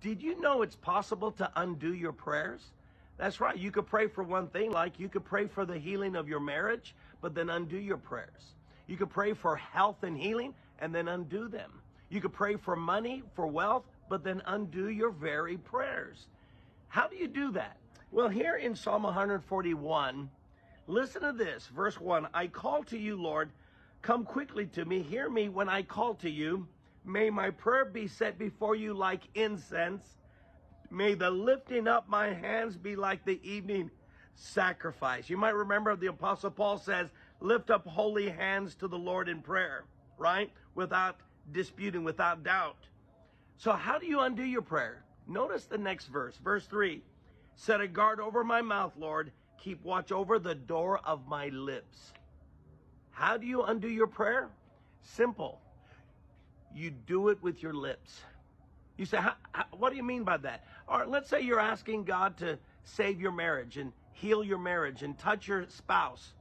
Did you know it's possible to undo your prayers? That's right. You could pray for one thing, like you could pray for the healing of your marriage, but then undo your prayers. You could pray for health and healing and then undo them. You could pray for money, for wealth, but then undo your very prayers. How do you do that? Well, here in Psalm 141, listen to this, verse 1. I call to you, Lord, come quickly to me. Hear me when I call to you. May my prayer be set before you like incense. May the lifting up my hands be like the evening sacrifice. You might remember the Apostle Paul says, lift up holy hands to the Lord in prayer, right? Without disputing, without doubt. So how do you undo your prayer? Notice the next verse, verse 3. Set a guard over my mouth, Lord. Keep watch over the door of my lips. How do you undo your prayer? Simple. You do it with your lips. You say, what do you mean by that? All right, let's say you're asking God to save your marriage and heal your marriage and touch your spouse.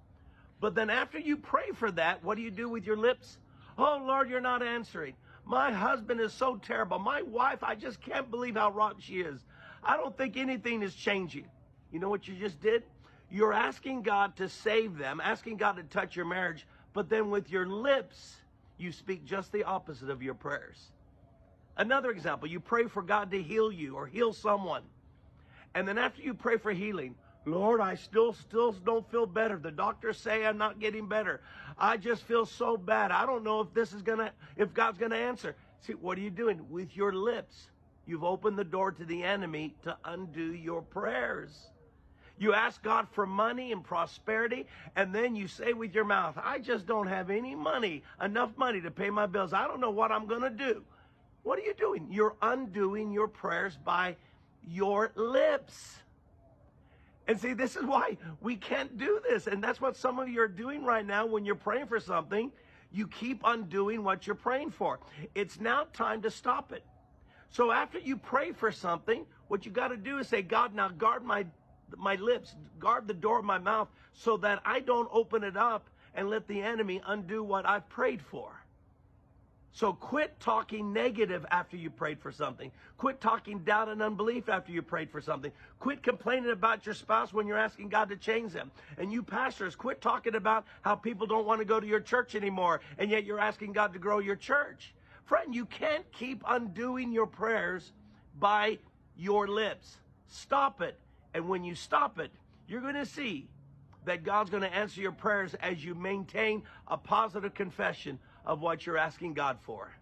But then after you pray for that, what do you do with your lips? Oh, Lord, you're not answering. My husband is so terrible. My wife, I just can't believe how rotten she is. I don't think anything is changing. You know what you just did? You're asking God to save them, asking God to touch your marriage, but then with your lips, you speak just the opposite of your prayers. Another example, you pray for God to heal you or heal someone. And then after you pray for healing, Lord, I still don't feel better. The doctors say I'm not getting better. I just feel so bad. I don't know if if God's gonna answer. See, what are you doing? With your lips, you've opened the door to the enemy to undo your prayers. You ask God for money and prosperity, and then you say with your mouth, I just don't have any money, enough money to pay my bills. I don't know what I'm going to do. What are you doing? You're undoing your prayers by your lips. And see, this is why we can't do this. And that's what some of you are doing right now when you're praying for something. You keep undoing what you're praying for. It's now time to stop it. So after you pray for something, what you got to do is say, God, now guard my lips, guard the door of my mouth so that I don't open it up and let the enemy undo what I've prayed for. So quit talking negative after you prayed for something. Quit talking doubt and unbelief after you prayed for something. Quit complaining about your spouse when you're asking God to change them. And you pastors, quit talking about how people don't want to go to your church anymore, and yet you're asking God to grow your church. Friend, you can't keep undoing your prayers by your lips. Stop it. And when you stop it, you're going to see that God's going to answer your prayers as you maintain a positive confession of what you're asking God for.